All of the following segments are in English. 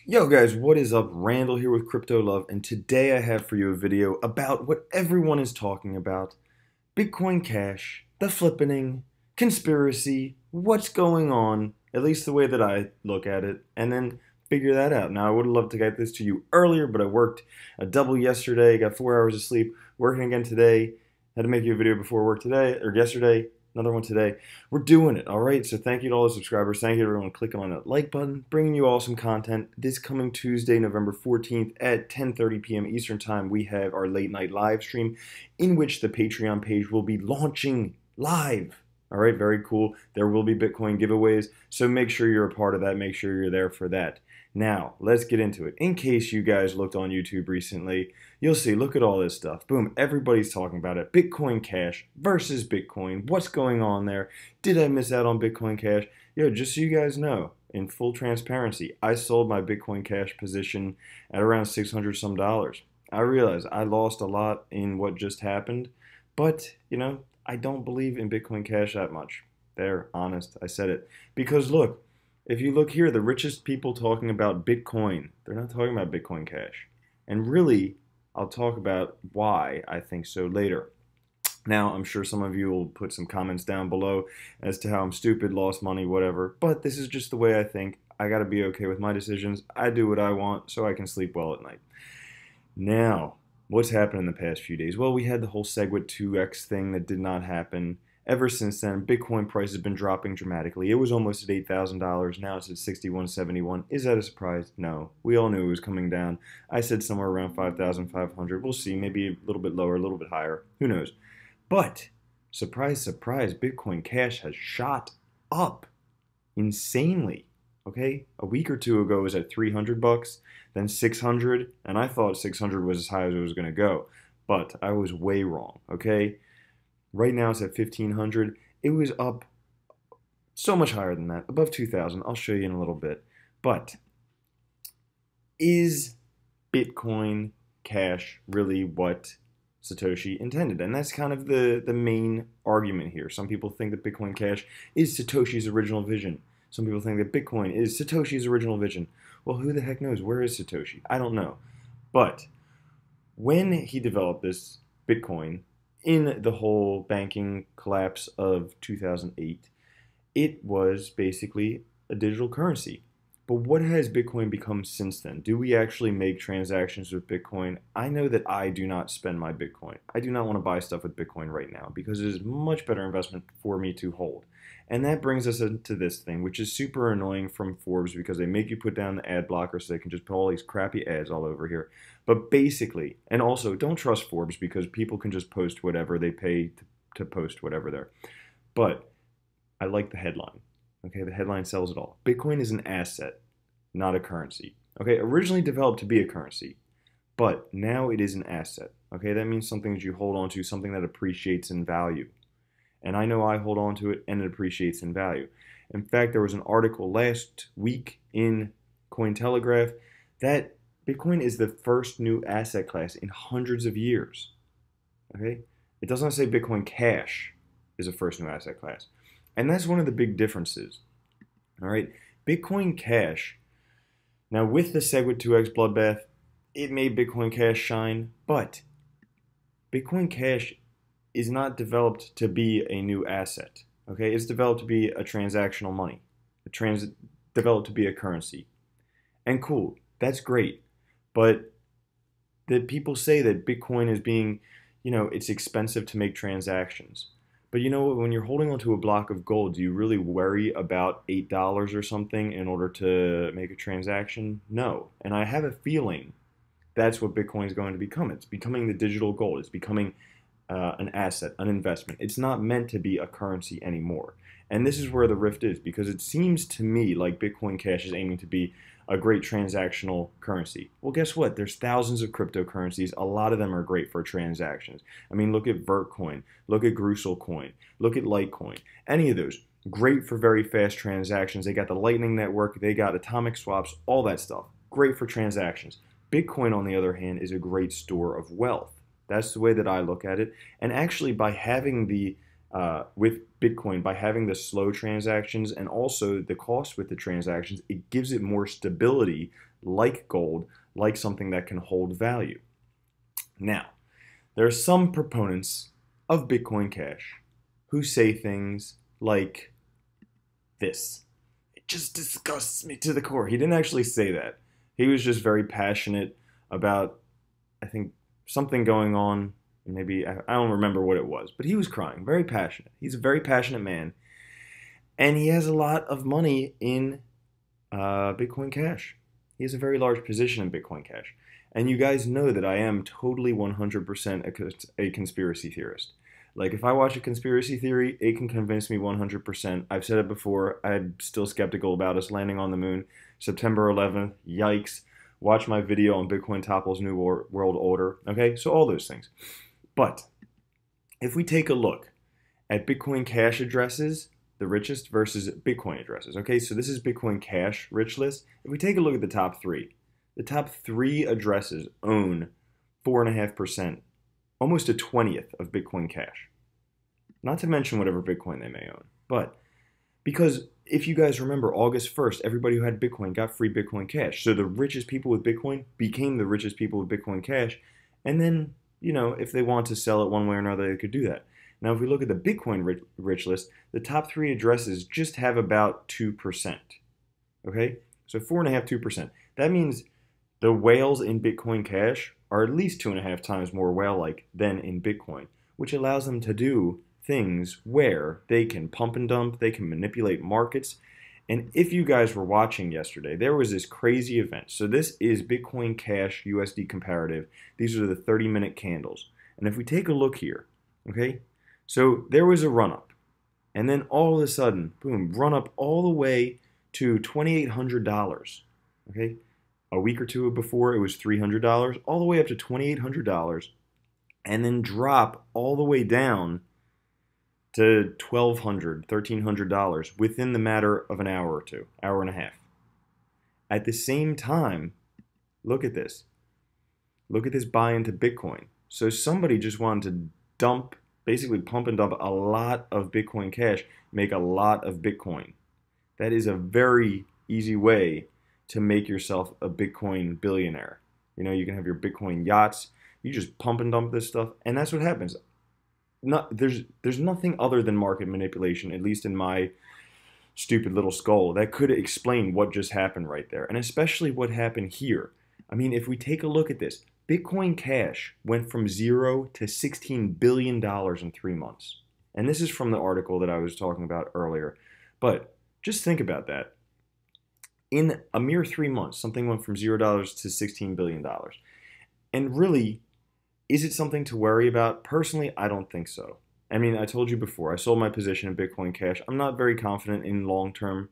Yo guys, what is up? Randall here with Crypto Love, and today I have for you a video about what everyone is talking about. Bitcoin Cash, the flippening, conspiracy, what's going on, at least the way that I look at it, and then figure that out. Now I would have loved to get this to you earlier, but I worked a double yesterday, got 4 hours of sleep, working again today, had to make you a video before work today, or yesterday, another one today. We're doing it, all right? So thank you to all the subscribers. Thank you to everyone clicking on that like button, bringing you awesome content. This coming Tuesday, November 14th at 10:30 p.m. Eastern Time, we have our late night live stream in which the Patreon page will be launching live. All right, very cool. There will be Bitcoin giveaways, so make sure you're a part of that. Make sure you're there for that. Now, let's get into it. In case you guys looked on YouTube recently, you'll see, look at all this stuff. Boom, everybody's talking about it. Bitcoin Cash versus Bitcoin. What's going on there? Did I miss out on Bitcoin Cash? Yo, just so you guys know, in full transparency, I sold my Bitcoin Cash position at around 600 some dollars. I realize I lost a lot in what just happened, but, I don't believe in Bitcoin Cash that much. There, honest, I said it. Because look, if you look here, the richest people talking about Bitcoin, they're not talking about Bitcoin Cash. And really, I'll talk about why I think so later. Now, I'm sure some of you will put some comments down below as to how I'm stupid, lost money, whatever. But this is just the way I think. I got to be okay with my decisions. I do what I want so I can sleep well at night. Now, what's happened in the past few days? Well, we had the whole SegWit 2x thing that did not happen. Ever since then, Bitcoin price has been dropping dramatically. It was almost at $8,000. Now it's at $6,171. Is that a surprise? No. We all knew it was coming down. I said somewhere around 5,500. We'll see. Maybe a little bit lower, a little bit higher. Who knows? But, surprise, surprise, Bitcoin Cash has shot up insanely. Okay? A week or two ago it was at 300 bucks, then 600, and I thought 600 was as high as it was going to go. But I was way wrong. Okay? Right now it's at 1,500. It was up so much higher than that, above 2,000. I'll show you in a little bit. But is Bitcoin Cash really what Satoshi intended? And that's kind of the main argument here. Some people think that Bitcoin Cash is Satoshi's original vision. Some people think that Bitcoin is Satoshi's original vision. Well, who the heck knows? Where is Satoshi? I don't know. But when he developed this Bitcoin, in the whole banking collapse of 2008, it was basically a digital currency. But what has Bitcoin become since then? Do we actually make transactions with Bitcoin? I know that I do not spend my Bitcoin. I do not want to buy stuff with Bitcoin right now because it is a much better investment for me to hold. And that brings us into this thing, which is super annoying from Forbes because they make you put down the ad blocker so they can just put all these crappy ads all over here. But basically, and also don't trust Forbes because people can just post whatever they pay to post whatever there. But I like the headline. Okay, the headline sells it all. Bitcoin is an asset, not a currency. Okay, originally developed to be a currency, but now it is an asset. Okay, that means something that you hold on to, something that appreciates in value. And I know I hold on to it and it appreciates in value. In fact, there was an article last week in Cointelegraph that Bitcoin is the first new asset class in hundreds of years. Okay? It does not say Bitcoin Cash is the first new asset class. And that's one of the big differences. All right? Bitcoin Cash, now with the SegWit 2x bloodbath, it made Bitcoin Cash shine, but Bitcoin Cash is not developed to be a new asset. Okay, it's developed to be a transactional money, developed to be a currency. And cool, that's great. But the people say that Bitcoin is being, it's expensive to make transactions. But you know what, when you're holding onto a block of gold, do you really worry about $8 or something in order to make a transaction? No. And I have a feeling that's what Bitcoin is going to become. It's becoming the digital gold. It's becoming an asset, an investment. It's not meant to be a currency anymore. And this is where the rift is, because it seems to me like Bitcoin Cash is aiming to be a great transactional currency. Well, guess what? There's thousands of cryptocurrencies. A lot of them are great for transactions. I mean, look at Vertcoin, look at Gruesel Coin, look at Litecoin. Any of those, great for very fast transactions. They got the Lightning Network, they got atomic swaps, all that stuff. Great for transactions. Bitcoin, on the other hand, is a great store of wealth. That's the way that I look at it. And actually, by having the with Bitcoin by having the slow transactions and also the cost with the transactions. It gives it more stability, like gold, like something that can hold value. Now, there are some proponents of Bitcoin Cash who say things like this. It just disgusts me to the core. He didn't actually say that. He was just very passionate about, I think, something going on. Maybe, I don't remember what it was, but he was crying, very passionate. He's a very passionate man. And he has a lot of money in Bitcoin Cash. He has a very large position in Bitcoin Cash. And you guys know that I am totally 100% a conspiracy theorist. Like, if I watch a conspiracy theory, it can convince me 100%. I've said it before. I'm still skeptical about us landing on the moon. September 11th, yikes. Watch my video on Bitcoin topples New World Order. Okay, so all those things. But if we take a look at Bitcoin Cash addresses, the richest versus Bitcoin addresses. Okay, so this is Bitcoin Cash rich list. If we take a look at the top three addresses own 4.5%, almost a 20th of Bitcoin Cash. Not to mention whatever Bitcoin they may own. But because if you guys remember, August 1st, everybody who had Bitcoin got free Bitcoin Cash. So the richest people with Bitcoin became the richest people with Bitcoin Cash. And then, you know, if they want to sell it one way or another, they could do that. Now, if we look at the Bitcoin rich list, the top three addresses just have about 2%. Okay? So 4.5%, 2%. That means the whales in Bitcoin Cash are at least 2.5 times more whale-like than in Bitcoin, which allows them to do things where they can pump and dump, they can manipulate markets. And if you guys were watching yesterday, there was this crazy event. So this is Bitcoin Cash USD comparative. These are the 30-minute candles. And if we take a look here, okay, so there was a run-up. And then all of a sudden, boom, run up all the way to $2,800, okay? A week or two before, it was $300, all the way up to $2,800, and then drop all the way down to $1,200, $1,300 within the matter of an hour or two, hour and a half. At the same time, look at this. Look at this buy into Bitcoin. So somebody just wanted to dump, basically pump and dump a lot of Bitcoin Cash, make a lot of Bitcoin. That is a very easy way to make yourself a Bitcoin billionaire. You know, you can have your Bitcoin yachts. You just pump and dump this stuff, and that's what happens. There's nothing other than market manipulation, at least in my stupid little skull, that could explain what just happened right there, and especially what happened here. I mean, if we take a look at this, Bitcoin Cash went from 0 to $16 billion in 3 months. And this is from the article that I was talking about earlier. But just think about that. In a mere 3 months, something went from $0 to $16 billion. And really, is it something to worry about? Personally, I don't think so. I mean, I told you before, I sold my position in Bitcoin Cash. I'm not very confident in long-term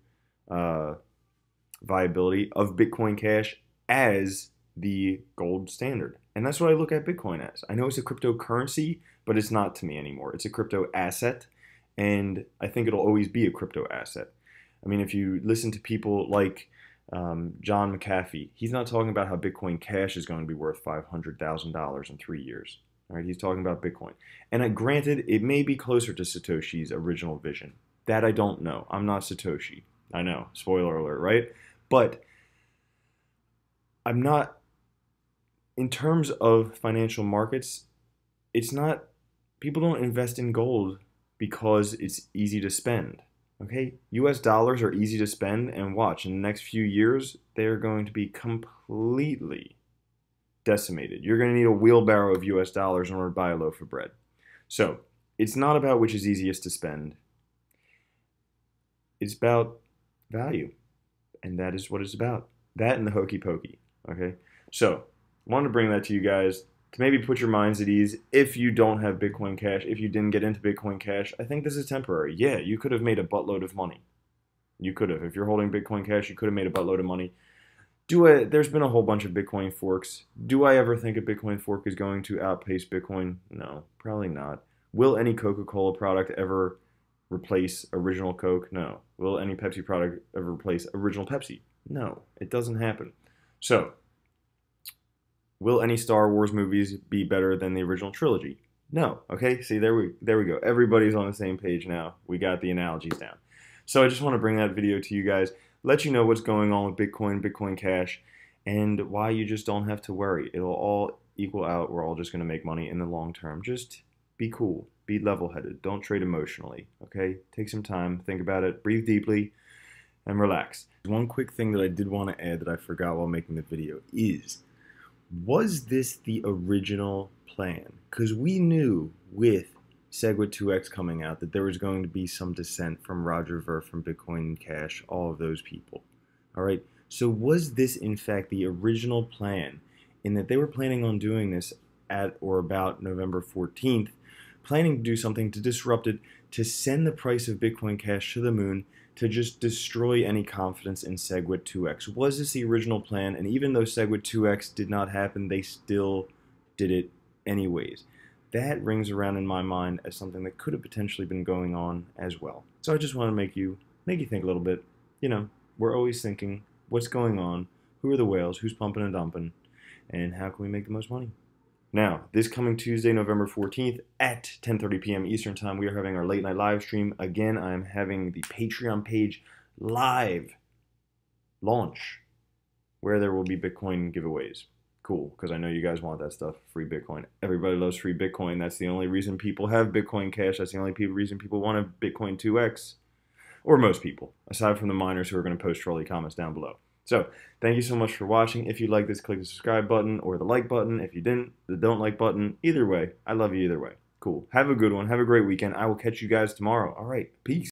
viability of Bitcoin Cash as the gold standard. And that's what I look at Bitcoin as. I know it's a cryptocurrency, but it's not to me anymore. It's a crypto asset, and I think it'll always be a crypto asset. I mean, if you listen to people like John McAfee, he's not talking about how Bitcoin Cash is going to be worth $500,000 in 3 years. All right, he's talking about Bitcoin. And granted, it may be closer to Satoshi's original vision. That I don't know. I'm not Satoshi. I know. Spoiler alert, right? But I'm not, in terms of financial markets, it's not, people don't invest in gold because it's easy to spend. Okay, US dollars are easy to spend, and watch, in the next few years, they're going to be completely decimated. You're going to need a wheelbarrow of US dollars in order to buy a loaf of bread. So, it's not about which is easiest to spend. It's about value, and that is what it's about. That and the hokey pokey, okay? So, I wanted to bring that to you guys to maybe put your minds at ease. If you don't have Bitcoin Cash, if you didn't get into Bitcoin Cash, I think this is temporary. Yeah, you could have made a buttload of money. You could have. If you're holding Bitcoin Cash, you could have made a buttload of money. There's been a whole bunch of Bitcoin forks. Do I ever think a Bitcoin fork is going to outpace Bitcoin? No, probably not. Will any Coca-Cola product ever replace original Coke? No. Will any Pepsi product ever replace original Pepsi? No, it doesn't happen. So, will any Star Wars movies be better than the original trilogy? No. Okay, see, there we go. Everybody's on the same page now. We got the analogies down. So I just want to bring that video to you guys, let you know what's going on with Bitcoin, Bitcoin Cash, and why you just don't have to worry. It'll all equal out. We're all just going to make money in the long term. Just be cool. Be level-headed. Don't trade emotionally, okay? Take some time, think about it, breathe deeply, and relax. One quick thing that I did want to add that I forgot while making the video is, was this the original plan? Because we knew with SegWit 2x coming out that there was going to be some dissent from Roger Ver, from Bitcoin Cash, all of those people. All right, so was this in fact the original plan, in that they were planning on doing this at or about November 14th, planning to do something to disrupt it, to send the price of Bitcoin Cash to the moon, to just destroy any confidence in SegWit 2x? Was this the original plan? And even though SegWit 2x did not happen, they still did it anyways. That rings around in my mind as something that could have potentially been going on as well. So I just want to make you think a little bit. You know, we're always thinking, what's going on? Who are the whales? Who's pumping and dumping? And how can we make the most money? Now, this coming Tuesday, November 14th at 10:30 p.m. Eastern Time, we are having our late night live stream. Again, I am having the Patreon page live launch, where there will be Bitcoin giveaways. Cool, because I know you guys want that stuff, free Bitcoin. Everybody loves free Bitcoin. That's the only reason people have Bitcoin Cash. That's the only reason people want a Bitcoin 2x. Or most people, aside from the miners who are going to post trolley comments down below. So, thank you so much for watching. If you like this, click the subscribe button or the like button. If you didn't, the don't like button. Either way, I love you either way. Cool. Have a good one. Have a great weekend. I will catch you guys tomorrow. All right. Peace.